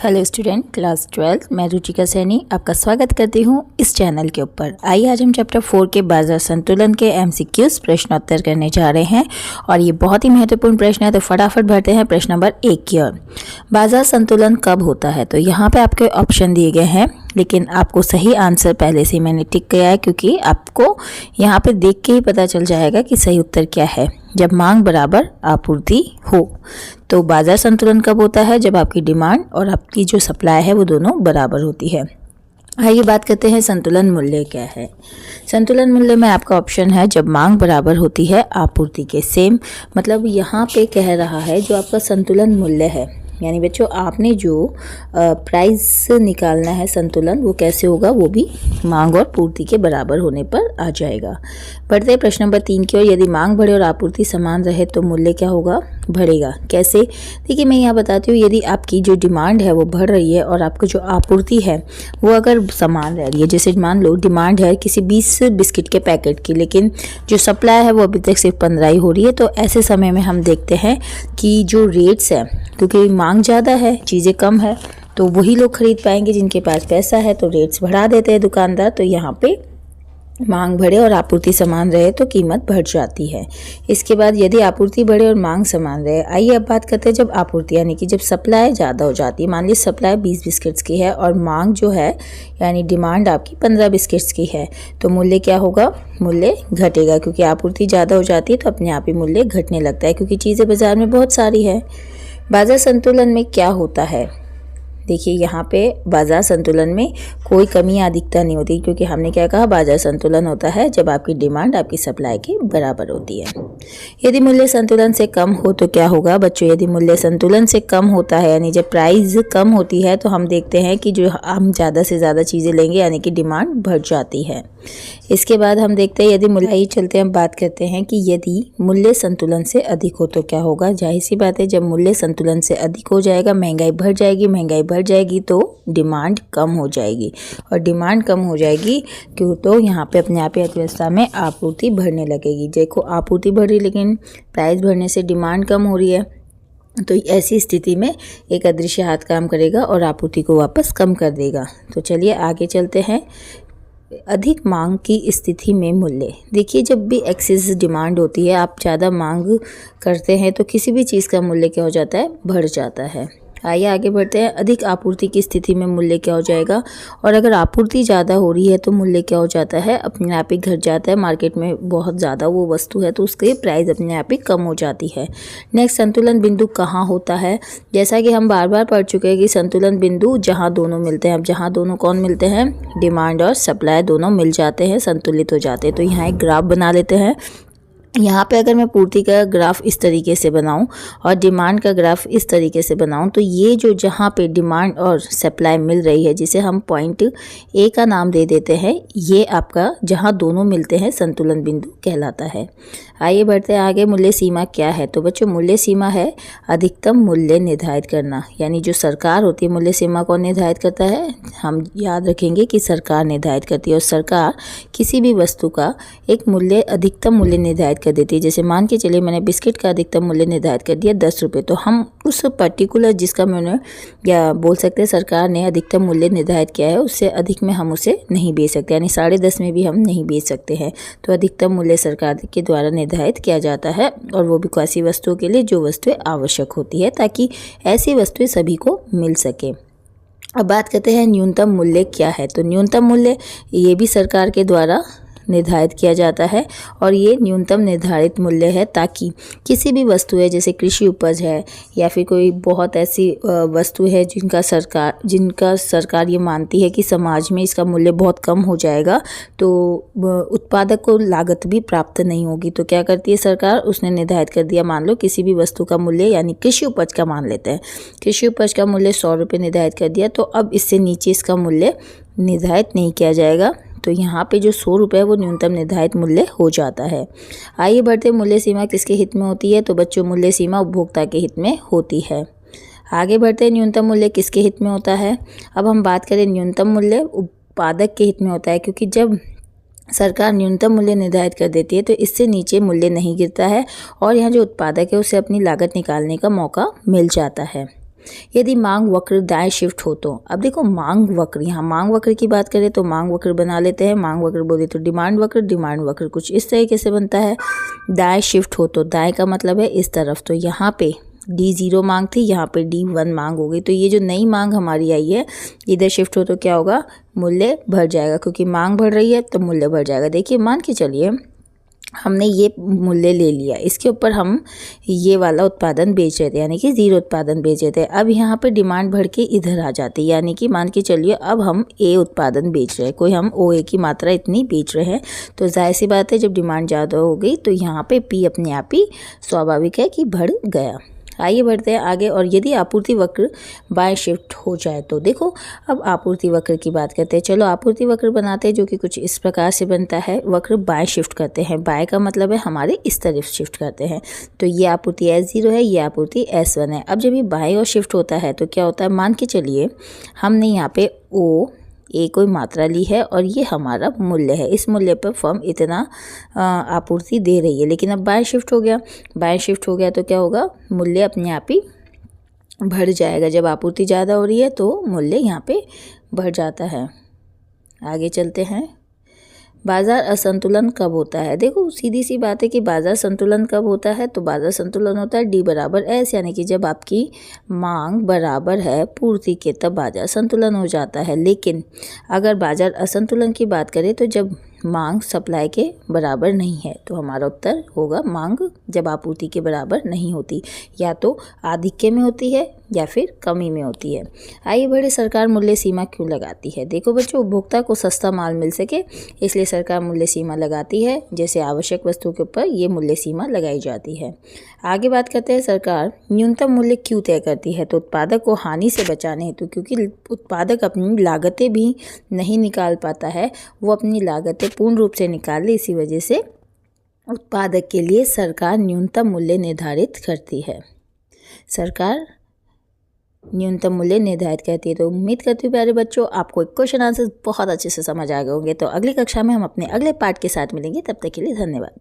Hello student class 12 मैं रुचिका सैनी आपका स्वागत करती हूँ इस चैनल के ऊपर। आइए आज हम चैप्टर 4 के बाजार संतुलन के एमसीक्यूज प्रश्नोत्तर करने जा रहे हैं और ये बहुत ही महत्वपूर्ण प्रश्न है, तो फटाफट भरते हैं प्रश्न नंबर 1 की ओर। बाजार संतुलन कब होता है? तो यहाँ पे आपके ऑप्शन दिए गए हैं, लेकिन आपको सही आंसर पहले से मैंने टिक किया है क्योंकि आपको यहाँ पे देख के ही पता चल जाएगा कि सही उत्तर क्या है। जब मांग बराबर आपूर्ति हो। तो बाजार संतुलन कब होता है? जब आपकी डिमांड और आपकी जो सप्लाई है वो दोनों बराबर होती है। आइए बात करते हैं संतुलन मूल्य क्या है। संतुलन मूल्य में आपका ऑप्शन है जब मांग बराबर होती है आपूर्ति के। सेम मतलब यहाँ पे कह रहा है जो आपका संतुलन मूल्य है, यानी बच्चों आपने जो प्राइस निकालना है संतुलन, वो कैसे होगा? वो भी मांग और पूर्ति के बराबर होने पर आ जाएगा। बढ़ते प्रश्न नंबर 3 की ओर। यदि मांग बढ़े और आपूर्ति समान रहे तो मूल्य क्या होगा? बढ़ेगा। कैसे? देखिए मैं यहाँ बताती हूँ, यदि आपकी जो डिमांड है वो बढ़ रही है और आपको जो आपूर्ति है वो अगर समान रह रही है, जैसे मान लो डिमांड है किसी 20 बिस्किट के पैकेट की, लेकिन जो सप्लाई है वो अभी तक सिर्फ 15 ही हो रही है, तो ऐसे समय में हम देखते हैं कि जो रेट्स है, क्योंकि मांग ज़्यादा है, चीज़ें कम है, तो वही लोग खरीद पाएंगे जिनके पास पैसा है, तो रेट्स बढ़ा देते हैं दुकानदार। तो यहाँ पे मांग बढ़े और आपूर्ति समान रहे तो कीमत बढ़ जाती है। इसके बाद यदि आपूर्ति बढ़े और मांग समान रहे। आइए अब बात करते हैं जब आपूर्ति यानी कि जब सप्लाई ज़्यादा हो जाती है। मान लीजिए सप्लाई 20 बिस्किट्स की है और मांग जो है यानी डिमांड आपकी 15 बिस्किट्स की है, तो मूल्य क्या होगा? मूल्य घटेगा, क्योंकि आपूर्ति ज़्यादा हो जाती है तो अपने आप ही मूल्य घटने लगता है, क्योंकि चीज़ें बाज़ार में बहुत सारी है। बाजार संतुलन में क्या होता है? देखिए यहाँ पे बाजार संतुलन में कोई कमी या अधिकता नहीं होती, क्योंकि हमने क्या कहा, बाजार संतुलन होता है जब आपकी डिमांड आपकी सप्लाई के बराबर होती है। यदि मूल्य संतुलन से कम हो तो क्या होगा बच्चों? यदि मूल्य संतुलन से कम होता है यानी जब प्राइस कम होती है तो हम देखते हैं कि जो हम ज़्यादा से ज़्यादा चीज़ें लेंगे यानी कि डिमांड बढ़ जाती है। इसके बाद हम देखते हैं यदि मूल्य, चलते हम बात करते हैं कि यदि मूल्य संतुलन से अधिक हो तो क्या होगा। जाहिर सी बात है जब मूल्य संतुलन से अधिक हो जाएगा, महंगाई बढ़ जाएगी, महंगाई बढ़ जाएगी तो डिमांड कम हो जाएगी, और डिमांड कम हो जाएगी क्यों? तो यहाँ पे अपने आप ही अर्थव्यवस्था में आपूर्ति बढ़ने लगेगी। देखो आपूर्ति बढ़ रही लेकिन प्राइस बढ़ने से डिमांड कम हो रही है, तो ऐसी स्थिति में एक अदृश्य हाथ काम करेगा और आपूर्ति को वापस कम कर देगा। तो चलिए आगे चलते हैं। अधिक मांग की स्थिति में मूल्य। देखिए जब भी एक्सेस डिमांड होती है, आप ज़्यादा मांग करते हैं तो किसी भी चीज़ का मूल्य क्या हो जाता है? बढ़ जाता है। आइए आगे बढ़ते हैं। अधिक आपूर्ति की स्थिति में मूल्य क्या हो जाएगा? और अगर आपूर्ति ज़्यादा हो रही है तो मूल्य क्या हो जाता है? अपने आप ही घट जाता है। मार्केट में बहुत ज़्यादा वो वस्तु है तो उसकी प्राइस अपने आप ही कम हो जाती है। नेक्स्ट, संतुलन बिंदु कहाँ होता है? जैसा कि हम बार बार पढ़ चुके हैं कि संतुलन बिंदु जहाँ दोनों मिलते हैं। अब जहाँ दोनों कौन मिलते हैं? डिमांड और सप्लाई दोनों मिल जाते हैं, संतुलित हो जाते हैं। तो यहाँ एक ग्राफ बना लेते हैं। यहाँ पे अगर मैं पूर्ति का ग्राफ इस तरीके से बनाऊं और डिमांड का ग्राफ इस तरीके से बनाऊं, तो ये जो जहाँ पे डिमांड और सप्लाई मिल रही है, जिसे हम पॉइंट ए का नाम दे देते हैं, ये आपका जहाँ दोनों मिलते हैं संतुलन बिंदु कहलाता है। आइए बढ़ते हैं आगे। मूल्य सीमा क्या है? तो बच्चों मूल्य सीमा है अधिकतम मूल्य निर्धारित करना, यानी जो सरकार होती है, मूल्य सीमा कौन निर्धारित करता है? हम याद रखेंगे कि सरकार निर्धारित करती है, और सरकार किसी भी वस्तु का एक मूल्य अधिकतम मूल्य निर्धारित कर देती है। जैसे मान के चलिए मैंने बिस्किट का अधिकतम मूल्य निर्धारित कर दिया 10 रुपये, तो हम उस पर्टिकुलर जिसका मैंने या बोल सकते हैं सरकार ने अधिकतम मूल्य निर्धारित किया है, उससे अधिक में हम उसे नहीं बेच सकते, यानी 10.5 में भी हम नहीं बेच सकते हैं। तो अधिकतम मूल्य सरकार के द्वारा निर्धारित किया जाता है, और वो भी ऐसी वस्तुओं के लिए जो वस्तुएं आवश्यक होती है, ताकि ऐसी वस्तुएं सभी को मिल सके। अब बात करते हैं न्यूनतम मूल्य क्या है। तो न्यूनतम मूल्य ये भी सरकार के द्वारा निर्धारित किया जाता है, और ये न्यूनतम निर्धारित मूल्य है ताकि किसी भी वस्तु है, जैसे कृषि उपज है या फिर कोई बहुत ऐसी वस्तु है जिनका सरकार ये मानती है कि समाज में इसका मूल्य बहुत कम हो जाएगा, तो उत्पादक को लागत भी प्राप्त नहीं होगी, तो क्या करती है सरकार? उसने निर्धारित कर दिया। मान लो किसी भी वस्तु का मूल्य, यानी कृषि उपज का मान लेते हैं, कृषि उपज का मूल्य 100 रुपये निर्धारित कर दिया, तो अब इससे नीचे इसका मूल्य निर्धारित नहीं किया जाएगा। तो यहाँ पे जो 100 रुपये है वो न्यूनतम निर्धारित मूल्य हो जाता है। आइए बढ़ते, मूल्य सीमा किसके हित में होती है? तो बच्चों मूल्य सीमा उपभोक्ता के हित में होती है। आगे बढ़ते, न्यूनतम मूल्य किसके हित में होता है? अब हम बात करें न्यूनतम मूल्य उत्पादक के हित में होता है, क्योंकि जब सरकार न्यूनतम मूल्य निर्धारित कर देती है तो इससे नीचे मूल्य नहीं गिरता है, और यहाँ जो उत्पादक है उसे अपनी लागत निकालने का मौका मिल जाता है। यदि मांग वक्र दाएं शिफ्ट हो तो, अब देखो मांग वक्र, यहाँ मांग वक्र की बात करें तो मांग वक्र बना लेते हैं। मांग वक्र बोले तो डिमांड वक्र कुछ इस तरीके से बनता है। दाएं शिफ्ट हो तो, दाएं का मतलब है इस तरफ, तो यहाँ पे D0 मांग थी, यहाँ पे D1 मांग हो गई। तो ये जो नई मांग हमारी आई है, इधर शिफ्ट हो तो क्या होगा, मूल्य बढ़ जाएगा, क्योंकि मांग बढ़ रही है तो मूल्य बढ़ जाएगा। देखिए मान के चलिए हमने ये मूल्य ले लिया, इसके ऊपर हम ये वाला उत्पादन बेच रहे थे, यानी कि 0 उत्पादन बेच रहे थे। अब यहाँ पे डिमांड बढ़ के इधर आ जाती है, यानी कि मान के चलिए अब हम A उत्पादन बेच रहे हैं, कोई हम OA की मात्रा इतनी बेच रहे हैं। तो जाहिर सी बात है जब डिमांड ज़्यादा हो गई तो यहाँ पे P अपने आप ही स्वाभाविक है कि बढ़ गया। आइए बढ़ते हैं आगे। और यदि आपूर्ति वक्र बाएं शिफ्ट हो जाए तो, देखो अब आपूर्ति वक्र की बात करते हैं। चलो आपूर्ति वक्र बनाते हैं, जो कि कुछ इस प्रकार से बनता है। वक्र बाएं शिफ्ट करते हैं, बाएं का मतलब है हमारे इस तरफ शिफ्ट करते हैं। तो ये आपूर्ति S0 है, ये आपूर्ति S1 है। अब जब ये बाएं और शिफ्ट होता है तो क्या होता है, मान के चलिए हमने यहाँ पे A कोई मात्रा ली है और ये हमारा मूल्य है, इस मूल्य पर फर्म इतना आपूर्ति दे रही है। लेकिन अब बाएं शिफ्ट हो गया, बाएं शिफ्ट हो गया तो क्या होगा, मूल्य अपने आप ही बढ़ जाएगा। जब आपूर्ति ज़्यादा हो रही है तो मूल्य यहाँ पे बढ़ जाता है। आगे चलते हैं। बाजार असंतुलन कब होता है? देखो सीधी सी बात है कि बाजार संतुलन कब होता है, तो बाजार संतुलन होता है D बराबर S, यानी कि जब आपकी मांग बराबर है पूर्ति के, तब बाजार संतुलन हो जाता है। लेकिन अगर बाजार असंतुलन की बात करें तो जब मांग सप्लाई के बराबर नहीं है, तो हमारा उत्तर होगा मांग जब आपूर्ति के बराबर नहीं होती, या तो आधिक्य में होती है या फिर कमी में होती है। आइए बढ़े, सरकार मूल्य सीमा क्यों लगाती है? देखो बच्चों, उपभोक्ता को सस्ता माल मिल सके इसलिए सरकार मूल्य सीमा लगाती है। जैसे आवश्यक वस्तु के ऊपर ये मूल्य सीमा लगाई जाती है। आगे बात करते हैं, सरकार न्यूनतम मूल्य क्यों तय करती है? तो उत्पादक को हानि से बचाने हेतु, क्योंकि उत्पादक अपनी लागतें भी नहीं निकाल पाता है, वो अपनी लागतें पूर्ण रूप से निकाल ले, इसी वजह से उत्पादक के लिए सरकार न्यूनतम मूल्य निर्धारित करती है। सरकार न्यूनतम मूल्य निर्धारित करती है। तो उम्मीद करती हूँ प्यारे बच्चों आपको क्वेश्चन आंसर बहुत अच्छे से समझ आ गए होंगे। तो अगली कक्षा में हम अपने अगले पार्ट के साथ मिलेंगे, तब तक के लिए धन्यवाद।